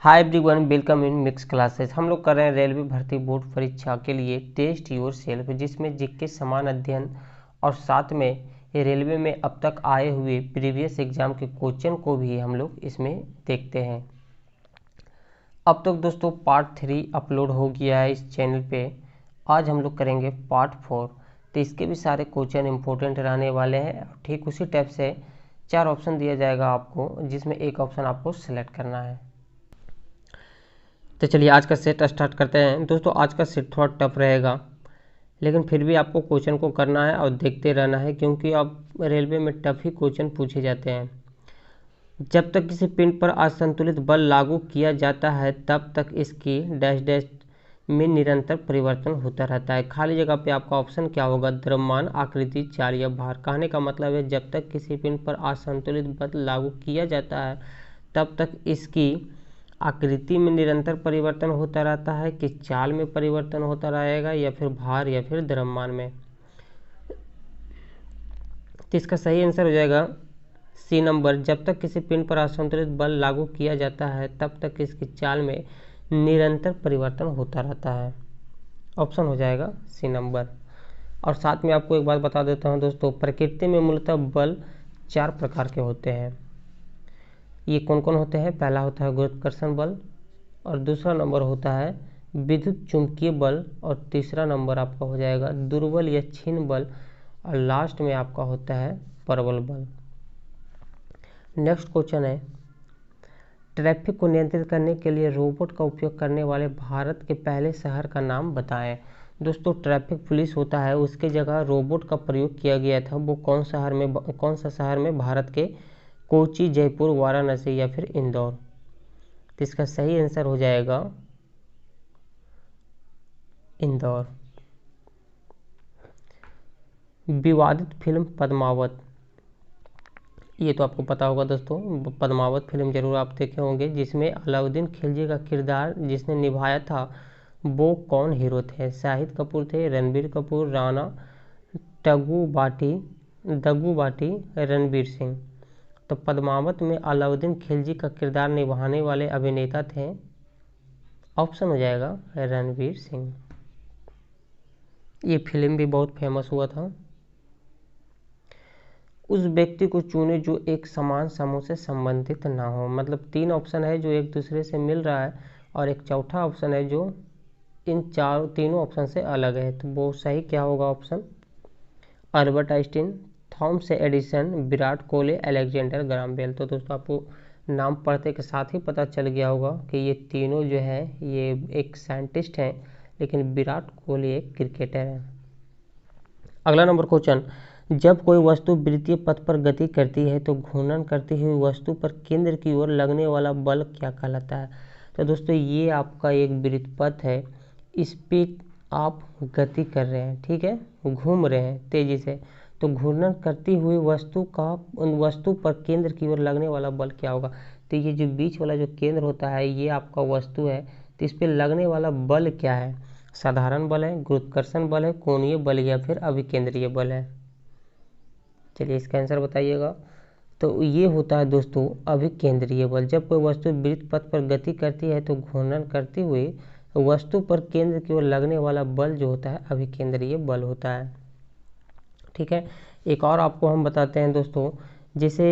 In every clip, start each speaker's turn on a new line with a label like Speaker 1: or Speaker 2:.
Speaker 1: Hi everyone, welcome in mix classes. हम लोग कर रहे हैं रेलवे भर्ती बोर्ड परीक्षा के लिए टेस्ट योर सेल्फ, जिसमें जीके समान अध्ययन और साथ में ये रेलवे में अब तक आए हुए प्रीवियस एग्जाम के क्वेश्चन को भी हम लोग इसमें देखते हैं। अब तक दोस्तों पार्ट 3 अपलोड हो गया है इस चैनल पे। आज हम लोग करेंगे पार्ट 4। तो इसके भी सारे क्वेश्चन इंपॉर्टेंट रहने वाले हैं। ठीक उसी टाइप से 4 ऑप्शन दिया जाएगा आपको, जिसमें एक ऑप्शन आपको सेलेक्ट करना है। तो चलिए आज का सेट स्टार्ट करते हैं। दोस्तों आज का सेट थोड़ा टफ रहेगा, लेकिन फिर भी आपको क्वेश्चन को करना है और देखते रहना है, क्योंकि अब रेलवे में टफ ही क्वेश्चन पूछे जाते हैं। जब तक किसी पिंड पर असंतुलित बल लागू किया जाता है तब तक इसकी डैश डैश में निरंतर परिवर्तन होता रहता है। खाली जगह पे आपका ऑप्शन क्या होगा? द्रव्यमान, आकृति, चाल या भार। कहने का मतलब है जब तक किसी पिंड पर असंतुलित बल लागू किया जाता है तब तक इसकी आकृति में निरंतर परिवर्तन होता रहता है, कि चाल में परिवर्तन होता रहेगा, या फिर भार या फिर द्रव्यमान में। तो इसका सही आंसर हो जाएगा सी नंबर। जब तक किसी पिंड पर असंतुलित बल लागू किया जाता है तब तक इसकी चाल में निरंतर परिवर्तन होता रहता है। ऑप्शन हो जाएगा सी नंबर। और साथ में आपको एक बात बता देता हूँ दोस्तों, प्रकृति में मूलतः बल 4 प्रकार के होते हैं। ये कौन कौन होते हैं? पहला होता है गुरुत्वाकर्षण बल, और दूसरा नंबर होता है विद्युत चुंबकीय बल, और तीसरा नंबर आपका हो जाएगा दुर्बल या क्षीण बल, और लास्ट में आपका होता है प्रबल बल। नेक्स्ट क्वेश्चन है, ट्रैफिक को नियंत्रित करने के लिए रोबोट का उपयोग करने वाले भारत के पहले शहर का नाम बताएं। दोस्तों ट्रैफिक पुलिस होता है, उसके जगह रोबोट का प्रयोग किया गया था। वो कौन सा शहर में? भारत के कोची, जयपुर, वाराणसी या फिर इंदौर। तो इसका सही आंसर हो जाएगा इंदौर। विवादित फिल्म पद्मावत, ये तो आपको पता होगा दोस्तों। पद्मावत फिल्म जरूर आप देखे होंगे, जिसमें अलाउद्दीन खिलजी का किरदार जिसने निभाया था वो कौन हीरो थे? शाहिद कपूर थे, रणबीर कपूर, राणा दग्गूबाटी, रणवीर सिंह। तो पद्मावत में अलाउद्दीन खिलजी का किरदार निभाने वाले अभिनेता थे, ऑप्शन हो जाएगा रणवीर सिंह। ये फिल्म भी बहुत फेमस हुआ था। उस व्यक्ति को चुने जो एक समान समूह से संबंधित ना हो। मतलब 3 ऑप्शन है जो एक दूसरे से मिल रहा है, और एक चौथा ऑप्शन है जो इन तीनों ऑप्शन से अलग है। तो वो सही क्या होगा option? Albert Einstein, Thomas Edison, Virat Kohli, Alexander Graham Bell. तो दोस्तों आपको नाम पढ़ते के साथ ही पता चल गया होगा कि ये तीनों जो है ये एक साइंटिस्ट हैं, लेकिन विराट कोहली एक क्रिकेटर है। अगला नंबर क्वेश्चन, जब कोई वस्तु वृत्तीय पथ पर गति करती है तो घूर्णन करती हुई वस्तु पर केंद्र की ओर लगने वाला बल क्या कहलाता है? तो दोस्तों ये आपका एक वृत्त पथ है, इस पे आप गति कर रहे हैं, ठीक है, घूम रहे हैं तेजी से, तो घूर्णन करती हुई वस्तु पर केंद्र की ओर लगने वाला बल क्या होगा? तो ये जो बीच वाला जो केंद्र होता है ये आपका वस्तु है, तो इस पे लगने वाला बल क्या है? साधारण बल है, गुरुत्वाकर्षण बल है, कोणीय बल या फिर अभिकेंद्रीय बल है? चलिए इसका आंसर बताइएगा। तो ये होता है दोस्तों अभिकेंद्रीय बल। जब कोई वस्तु वृत्त पथ पर गति करती है तो घूर्णन करती हुई वस्तु पर केंद्र की ओर लगने वाला बल जो होता है अभिकेंद्रीय बल होता है, ठीक है। एक और आपको हम बताते हैं दोस्तों, जैसे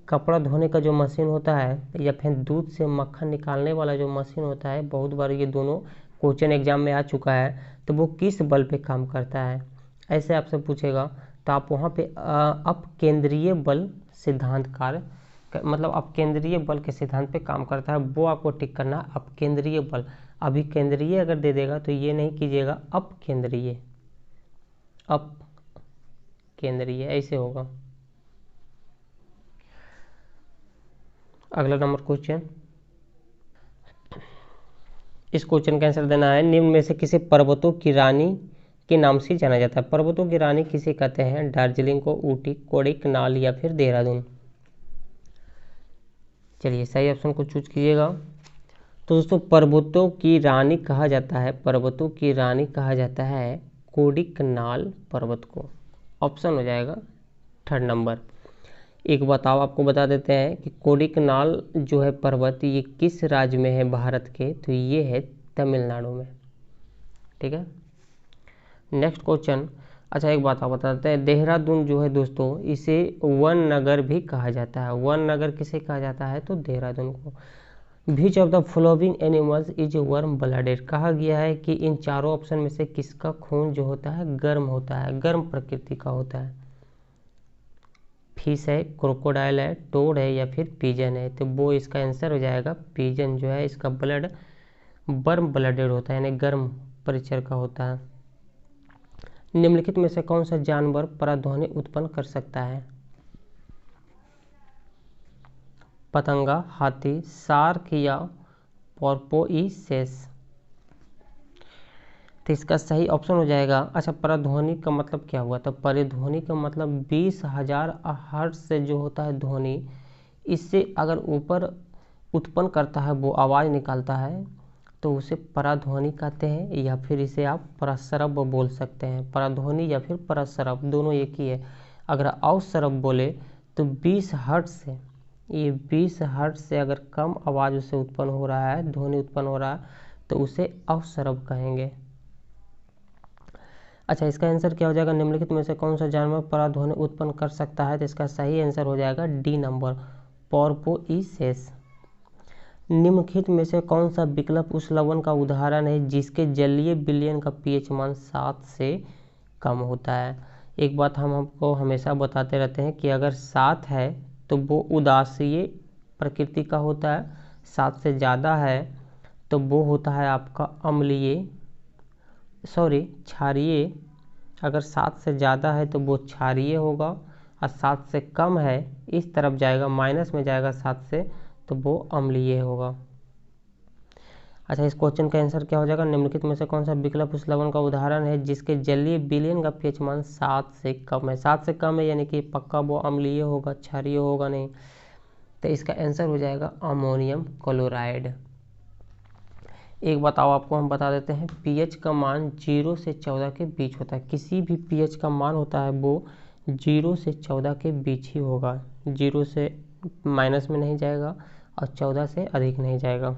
Speaker 1: कपड़ा धोने का जो मशीन होता है या फिर दूध से मक्खन निकालने वाला जो मशीन होता है, बहुत बार ये दोनों क्वेश्चन एग्जाम में आ चुका है, तो वो किस बल पे काम करता है ऐसे आपसे पूछेगा, तो आप वहाँ पे अपकेंद्रीय बल सिद्धांत कार्य मतलब अपकेंद्रीय बल के सिद्धांत पे काम करता है, वो आपको टिक करना। अपकेंद्रीय बल, अभिकेंद्रीय अगर दे देगा तो ये नहीं कीजिएगा, अपकेंद्रीय, अपकेंद्रीय ऐसे होगा। अगला नंबर क्वेश्चन, इस क्वेश्चन का आंसर देना है, निम्न में से किसे पर्वतों की रानी के नाम से जाना जाता है? पर्वतों की रानी किसे कहते हैं? दार्जिलिंग को, ऊटी, कोडाईकनाल या फिर देहरादून? चलिए सही ऑप्शन को चूज कीजिएगा। तो दोस्तों पर्वतों की रानी कहा जाता है, पर्वतों की रानी कहा जाता है कोडाईकनाल पर्वत को। ऑप्शन हो जाएगा 3rd नंबर। एक बताओ, आपको बता देते हैं कि कोडिकनाल जो है पर्वत, ये किस राज्य में है भारत के? तो ये है तमिलनाडु में। ठीक है, नेक्स्ट क्वेश्चन। अच्छा, एक बात आप बताते हैं, देहरादून जो है दोस्तों, इसे वन नगर भी कहा जाता है। वन नगर किसे कहा जाता है? तो देहरादून को। विच of the following animals is worm blooded? कहा गया है कि इन चारों ऑप्शन में से किसका खून जो होता है गर्म होता है, गर्म प्रकृति का होता है? फिश है, क्रोकोडाइल है, टोड है, या फिर पिजन है? तो वो इसका आंसर हो जाएगा पिजन जो है, इसका ब्लड वर्म ब्लडेड होता है, यानी गर्म परिचर का होता है। निम्नलिखित में से कौन सा जानवर पराध्वनि उत्पन्न कर सकता है? पतंगा, हाथी, शार्क या पोर्पोइसेस? तो इसका सही ऑप्शन हो जाएगा, अच्छा, पराध्वनि का मतलब क्या हुआ? तो परिध्वनि का मतलब 20,000 हर्ट्ज से जो होता है ध्वनि, इससे अगर ऊपर उत्पन्न करता है, वो आवाज़ निकालता है, तो उसे पराध्वनि कहते हैं, या फिर इसे आप पराश्रव बोल सकते हैं। पराध्वनि या फिर पराश्रव दोनों एक ही है। अगर अवश्रव बोले तो 20 हर्ट्ज से, ये 20 हर्ट्ज से अगर कम आवाज़ उसे उत्पन्न हो रहा है, ध्वनि उत्पन्न हो रहा है, तो उसे अवश्रव कहेंगे। अच्छा, इसका आंसर क्या हो जाएगा? निम्नलिखित में से कौन सा जानवर पराध्वनि उत्पन्न कर सकता है? तो इसका सही आंसर हो जाएगा डी नंबर, पोर्पोइसेस। निम्नलिखित में से कौन सा विकल्प उस लवण का उदाहरण है जिसके जलीय विलयन का पीएच मान 7 से कम होता है? एक बात हम आपको हमेशा बताते रहते हैं कि अगर 7 है तो वो उदासीय प्रकृति का होता है, 7 से ज़्यादा है तो वो होता है आपका अम्लीय, क्षारीय। अगर 7 से ज़्यादा है तो वो क्षारीय होगा, और 7 से कम है, इस तरफ जाएगा, माइनस में जाएगा 7 से, तो वो अम्लीय होगा। अच्छा, इस क्वेश्चन का आंसर क्या हो जाएगा? निम्नलिखित में से कौन सा विकल्प उस लवण का उदाहरण है जिसके जलीय विलयन का पीएच मान 7 से कम है? 7 से कम है यानी कि पक्का वो अम्लीय होगा, क्षारीय होगा नहीं। तो इसका आंसर हो जाएगा अमोनियम क्लोराइड। एक बताओ, आपको हम बता देते हैं, पीएच का मान 0 से 14 के बीच होता है। किसी भी पीएच का मान होता है वो 0 से 14 के बीच ही होगा, 0 से माइनस में नहीं जाएगा और 14 से अधिक नहीं जाएगा।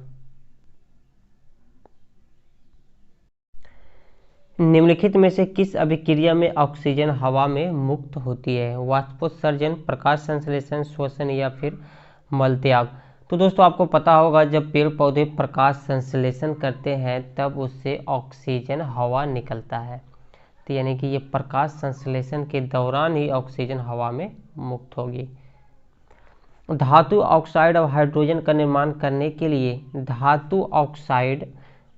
Speaker 1: निम्नलिखित में से किस अभिक्रिया में ऑक्सीजन हवा में मुक्त होती है? वाष्पोत्सर्जन, प्रकाश संश्लेषण, श्वसन, या फिर मलत्याग? तो दोस्तों, आपको पता होगा जब पेड़ पौधे प्रकाश संश्लेषण करते हैं तब उससे ऑक्सीजन हवा निकलता है, तो यानी कि ये प्रकाश संश्लेषण के दौरान ही ऑक्सीजन हवा में मुक्त होगी। धातु ऑक्साइड और हाइड्रोजन का निर्माण करने के लिए, धातु ऑक्साइड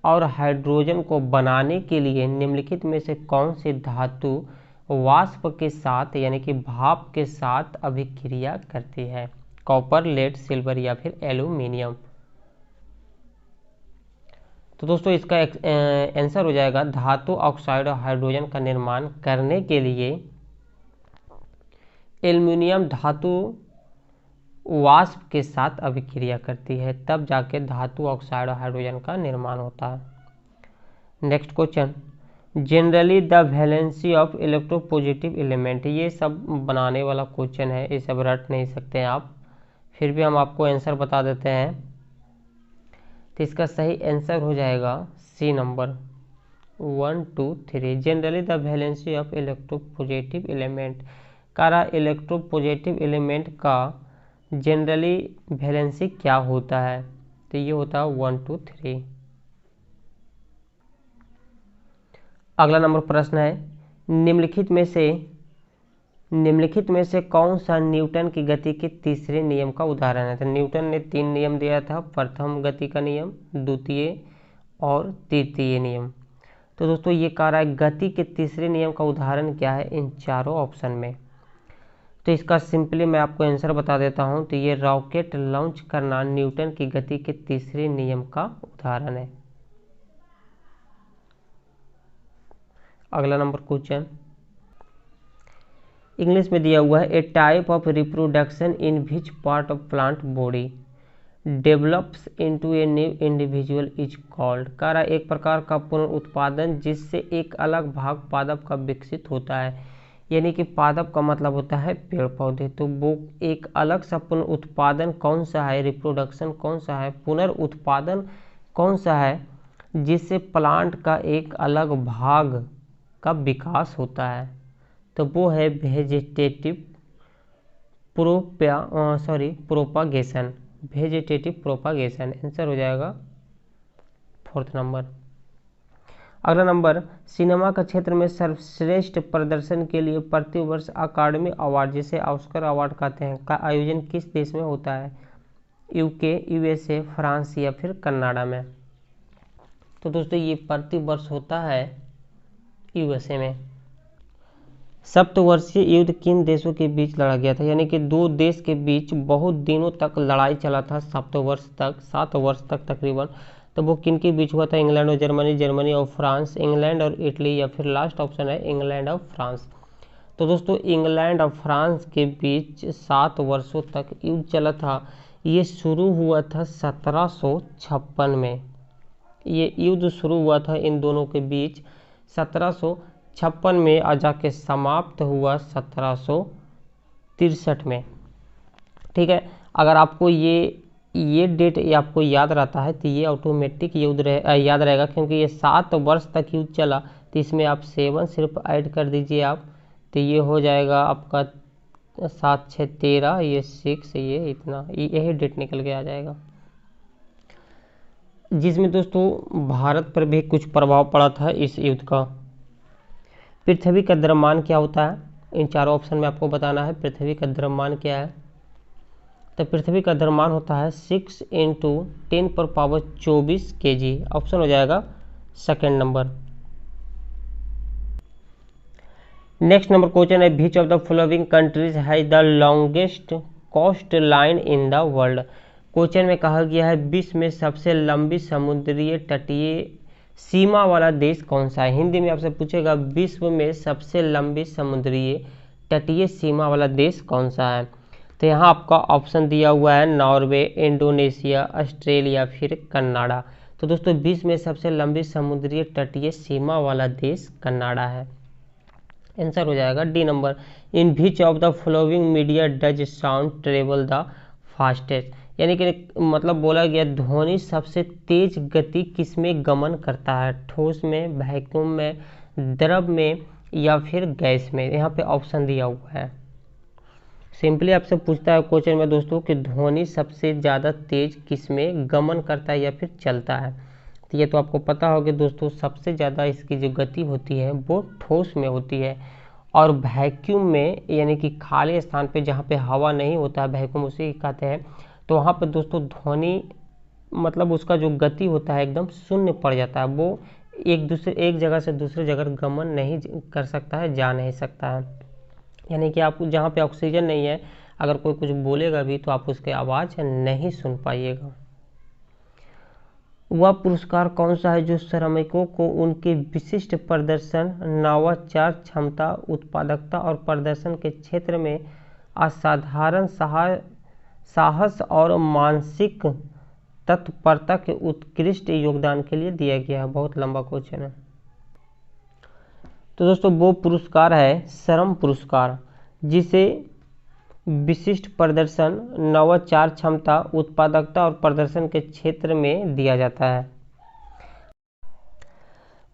Speaker 1: और हाइड्रोजन को बनाने के लिए निम्नलिखित में से कौन सी धातु वाष्प के साथ यानी कि भाप के साथ अभिक्रिया करती है? कॉपर, लेड, सिल्वर, या फिर एल्यूमिनियम? तो दोस्तों, इसका आंसर हो जाएगा, धातु ऑक्साइड और हाइड्रोजन का निर्माण करने के लिए एल्यूमिनियम धातु वाष्प के साथ अभिक्रिया करती है, तब जाके धातु ऑक्साइड और हाइड्रोजन का निर्माण होता है। Next question, generally the valency of electropositive element, ये सब बनाने वाला क्वेश्चन है, ये सब रट नहीं सकते आप, फिर भी हम आपको आंसर बता देते हैं। तो इसका सही आंसर हो जाएगा C number 1, 2, 3। Generally the valency of electropositive element का इलेक्ट्रोपॉजिटिव एलिमेंट का जनरली वैलेंसी क्या होता है? तो ये होता है 1, 2, 3। अगला नंबर प्रश्न है, निम्नलिखित में से कौन सा न्यूटन की गति के तीसरे नियम का उदाहरण है? तो न्यूटन ने 3 नियम दिया था, प्रथम गति का नियम, द्वितीय और तृतीय नियम। तो दोस्तों, ये कह रहा है गति के तीसरे नियम का उदाहरण क्या है इन चारों ऑप्शन में? तो इसका सिंपली मैं आपको आंसर बता देता हूं, तो ये रॉकेट लॉन्च करना न्यूटन की गति के तीसरे नियम का उदाहरण है। अगला नंबर क्वेश्चन इंग्लिश में दिया हुआ है, a type of reproduction in which part of plant body develops into a new individual is called. कह रहा एक प्रकार का पुनरुत्पादन जिससे एक अलग भाग पादप का विकसित होता है, यानी कि पादप का मतलब होता है पेड़ पौधे। तो वो एक अलग सा पुनरुत्पादन कौन सा है, रिप्रोडक्शन कौन सा है, पुनर्उत्पादन कौन सा है, जिससे प्लांट का एक अलग भाग का विकास होता है, तो वो है vegetative propagation. Vegetative propagation answer हो जाएगा 4th नंबर। अगला नंबर, सिनेमा का क्षेत्र में सर्वश्रेष्ठ प्रदर्शन के लिए प्रतिवर्ष अकादमी अवार्ड, जिसे ऑस्कर अवार्ड कहते हैं, का आयोजन किस देश में होता है? यूके, यूएसए, फ्रांस या फिर कनाडा में? तो दोस्तों ये प्रतिवर्ष होता है यूएसए में। सप्तवर्षीय युद्ध किन देशों के बीच लड़ा गया था? यानी कि दो देश के बीच बहुत दिनों तक लड़ाई चला था, 7 वर्ष तक तकरीबन। तो वो किन के बीच हुआ था? इंग्लैंड और जर्मनी, जर्मनी और फ्रांस, इंग्लैंड और इटली, या फिर लास्ट ऑप्शन है इंग्लैंड और फ्रांस। तो दोस्तों इंग्लैंड और फ्रांस के बीच 7 वर्षों तक युद्ध चला था। ये शुरू हुआ था 1756 में। ये युद्ध शुरू हुआ था इन दोनों के बीच 1756 में, और जाके समाप्त हुआ 1763 में। ठीक है, अगर आपको ये डेट आपको याद रहता है तो ये ऑटोमेटिक याद रहेगा, क्योंकि ये 7 वर्ष तक युद्ध चला। तो इसमें आप 7 सिर्फ ऐड कर दीजिए आप, तो ये हो जाएगा आपका 7 6 13, ये 6, ये इतना, यही डेट निकल के आ जाएगा। जिसमें दोस्तों भारत पर भी कुछ प्रभाव पड़ा था इस युद्ध का। पृथ्वी का द्रव्यमान क्या होता है? इन चारों ऑप्शन में आपको बताना है पृथ्वी का द्रव्यमान क्या है। तो पृथ्वी का द्रव्यमान होता है 6 × 10⁻24 kg। ऑप्शन हो जाएगा 2nd number. Next number question है, which of the following countries has the longest coast line in the world? Question में कहा गया है विश्व में सबसे लंबी समुद्रीय तटीय सीमा वाला देश कौन सा है? हिंदी में आपसे पूछेगा विश्व में सबसे लंबी समुद्रीय तटीय सीमा वाला देश कौन सा है? तो यहाँ आपका ऑप्शन दिया हुआ है नॉर्वे, इंडोनेशिया, ऑस्ट्रेलिया, फिर कनाडा। तो दोस्तों विश्व में सबसे लंबी समुद्रीय तटीय सीमा वाला देश कनाडा है। आंसर हो जाएगा D number. In which of the following media does sound travel the fastest? यानी कि मतलब बोला गया ध्वनि सबसे तेज गति किसमें गमन करता है? ठोस में, वैक्यूम में, द्रव में, या फिर गैस में? यहाँ पे ऑप्शन दिया हुआ है। सिंपली आपसे पूछता है क्वेश्चन में दोस्तों कि ध्वनि सबसे ज़्यादा तेज किसमें गमन करता है या फिर चलता है? तो ये तो आपको पता होगा दोस्तों, सबसे ज़्यादा इसकी जो गति होती है वो ठोस में होती है, और वैक्यूम में यानी कि खाली स्थान पे जहाँ पे हवा नहीं होता है, वैक्यूम उसे कहते हैं। तो वहाँ पे दोस्तों ध्वनि मतलब उसका जो गति होता है एकदम शून्य पड़ जाता है, वो एक जगह से दूसरे जगह गमन नहीं कर सकता है, जा नहीं सकता है। यानी कि आप जहाँ पे ऑक्सीजन नहीं है, अगर कोई कुछ बोलेगा भी तो आप उसकी आवाज़ नहीं सुन पाइएगा। वह पुरस्कार कौन सा है जो श्रमिकों को उनके विशिष्ट प्रदर्शन, नवाचार क्षमता, उत्पादकता और प्रदर्शन के क्षेत्र में असाधारण साहस और मानसिक तत्परता के उत्कृष्ट योगदान के लिए दिया गया है? बहुत लंबा क्वेश्चन है। तो दोस्तों वो पुरस्कार है श्रम पुरस्कार, जिसे विशिष्ट प्रदर्शन, नवाचार क्षमता, उत्पादकता और प्रदर्शन के क्षेत्र में दिया जाता है।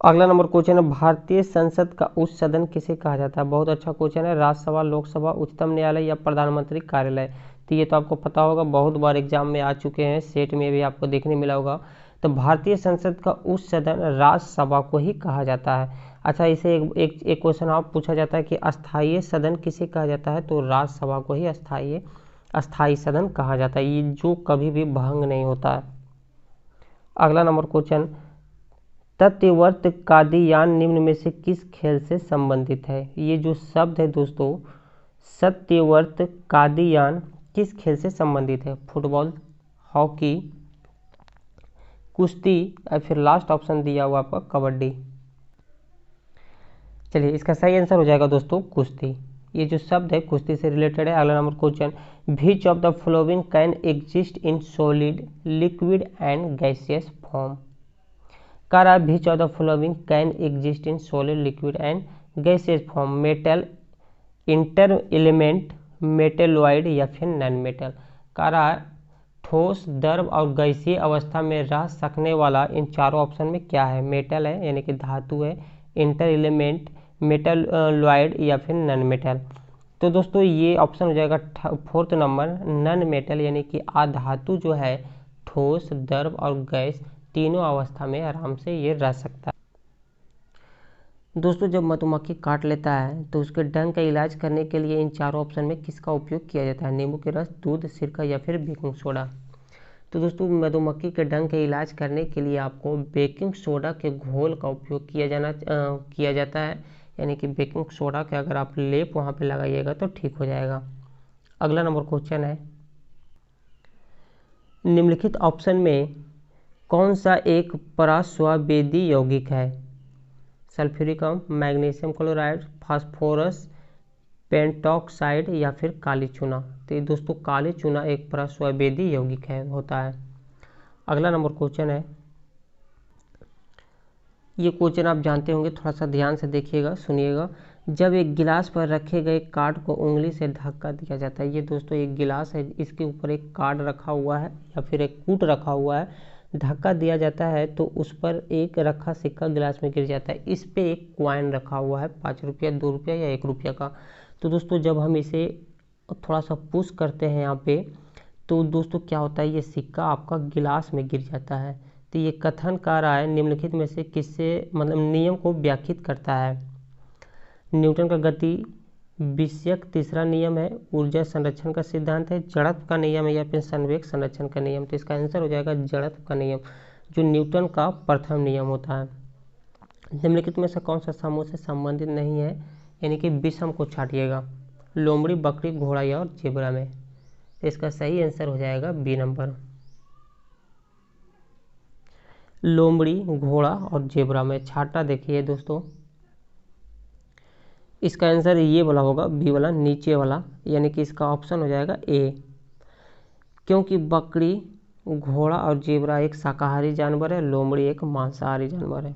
Speaker 1: अगला नंबर क्वेश्चन है, भारतीय संसद का उच्च सदन किसे कहा जाता है? बहुत अच्छा क्वेश्चन है। राज्यसभा, लोकसभा, उच्चतम न्यायालय या प्रधानमंत्री कार्यालय? तो ये तो आपको पता होगा, बहुत बार एग्जाम में आ चुके हैं, सेट में भी आपको देखने मिला होगा। तो भारतीय संसद का उच्च सदन राज्यसभा को ही कहा जाता है। अच्छा, इसे एक क्वेश्चन और पूछा जाता है कि अस्थायी सदन किसे कहा जाता है? तो राज्यसभा को ही अस्थायी सदन कहा जाता है, ये जो कभी भी भंग नहीं होता है। अगला नंबर क्वेश्चन, तथ्यवर्त कादियान निम्न में से किस खेल से संबंधित है? ये जो शब्द है दोस्तों सत्यवर्त कादियान किस खेल से संबंधित है? फुटबॉल, हॉकी, कुश्ती, या फिर लास्ट ऑप्शन दिया हुआ आपका कबड्डी? चलिए इसका सही आंसर हो जाएगा दोस्तों कुश्ती। ये जो शब्द है कुश्ती से रिलेटेड है। अगला number question, which of the following can exist in solid, liquid and gaseous form? कह रहा है which of the following can exist in solid, liquid and gaseous form? Metal, inter element, metalloid या फिर non metal. कह रहा है ठोस, द्रव और गैसीय अवस्था में रह सकने वाला इन चारों ऑप्शन में क्या है? मेटल है यानी कि धातु है, इंटर एलिमेंट, मेटेलॉइड या फिर नॉन मेटल। तो दोस्तों ये ऑप्शन हो जाएगा 4th नंबर, नॉन मेटल, यानी कि अधातु जो है ठोस, द्रव और गैस तीनों अवस्था में आराम से ये रह सकता है। दोस्तों जब मधुमक्खी काट लेता है तो उसके डंक का इलाज करने के लिए इन चारों ऑप्शन में किसका उपयोग किया जाता है? नींबू के रस, दूध, सिरका या फिर बेकिंग सोडा। तो दोस्तों मधुमक्खी के डंक का इलाज करने के लिए आपको बेकिंग सोडा के घोल का उपयोग किया जाता है, यानी कि बेकिंग सोडा के अगर आप लेप वहाँ पे लगाइएगा तो ठीक हो जाएगा। अगला नंबर क्वेश्चन है, निम्नलिखित ऑप्शन में कौन सा एक परास्ववेदी यौगिक है? सल्फ्यूरिक अम्ल, मैग्नीशियम क्लोराइड, फास्फोरस, पेंटॉक्साइड या फिर काली चूना। तो दोस्तों काली चूना एक परास्ववेदी यौगिक होता है। अगला नंबर क्वेश्चन है, ये क्वेश्चन आप जानते होंगे, थोड़ा सा ध्यान से देखिएगा, सुनिएगा। जब एक गिलास पर रखे गए कार्ड को उंगली से धक्का दिया जाता है, ये दोस्तों एक गिलास है, इसके ऊपर एक कार्ड रखा हुआ है या फिर एक कूट रखा हुआ है, धक्का दिया जाता है तो उस पर एक रखा सिक्का गिलास में गिर जाता है। इस पे एक कॉइन रखा हुआ है 5 रुपया, 2 रुपया या 1 रुपया का। तो दोस्तों जब हम इसे थोड़ा सा पुश करते हैं यहाँ पे, तो दोस्तों क्या होता है, ये सिक्का आपका गिलास में गिर जाता है। तो ये कथन कर रहा है निम्नलिखित में से किससे, मतलब नियम को व्याख्यात करता है? न्यूटन का गति विषयक तीसरा नियम है, ऊर्जा संरक्षण का सिद्धांत है, जड़त्व का नियम है या फिर संवेग संरक्षण का नियम। तो इसका आंसर हो जाएगा जड़त्व का नियम, जो न्यूटन का प्रथम नियम होता है। निम्नलिखित में से कौन सा समूह से संबंधित नहीं है, यानी कि विषम को छाटिएगा? लोमड़ी, बकरी, घोड़ा या और जेब्रा में। तो इसका सही आंसर हो जाएगा बी नंबर, लोमड़ी, घोड़ा और जेब्रा में छाटा। देखिए दोस्तों इसका आंसर ये वाला होगा, बी वाला, नीचे वाला, यानी कि इसका ऑप्शन हो जाएगा ए, क्योंकि बकरी, घोड़ा और जेब्रा एक शाकाहारी जानवर है, लोमड़ी एक मांसाहारी जानवर है।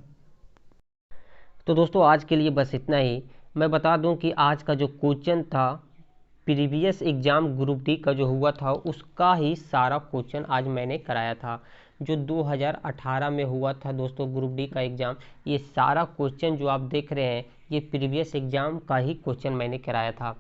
Speaker 1: तो दोस्तों आज के लिए बस इतना ही। मैं बता दूं कि आज का जो क्वेश्चन था प्रीवियस एग्जाम ग्रुप डी का जो हुआ था उसका ही सारा क्वेश्चन आज मैंने कराया था। जो 2018 में हुआ था दोस्तों ग्रुप डी का एग्ज़ाम, ये सारा क्वेश्चन जो आप देख रहे हैं ये प्रीवियस एग्जाम का ही क्वेश्चन मैंने कराया था।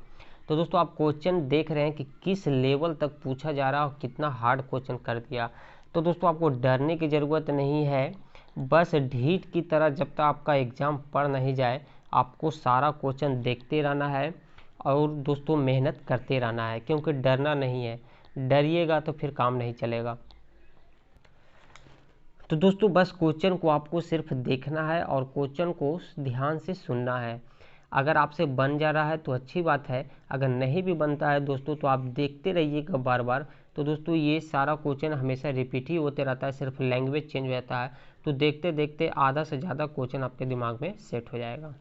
Speaker 1: तो दोस्तों आप क्वेश्चन देख रहे हैं कि किस लेवल तक पूछा जा रहा है और कितना हार्ड क्वेश्चन कर दिया। तो दोस्तों आपको डरने की ज़रूरत नहीं है, बस ढीठ की तरह जब तक आपका एग्ज़ाम पढ़ नहीं जाए आपको सारा क्वेश्चन देखते रहना है और दोस्तों मेहनत करते रहना है, क्योंकि डरना नहीं है, डरिएगा तो फिर काम नहीं चलेगा। तो दोस्तों बस क्वेश्चन को आपको सिर्फ देखना है और क्वेश्चन को ध्यान से सुनना है। अगर आपसे बन जा रहा है तो अच्छी बात है, अगर नहीं भी बनता है दोस्तों तो आप देखते रहिएगा बार बार। तो दोस्तों ये सारा क्वेश्चन हमेशा रिपीट ही होते रहता है, सिर्फ लैंग्वेज चेंज हो जाता है। तो देखते देखते आधा से ज़्यादा क्वेश्चन आपके दिमाग में सेट हो जाएगा।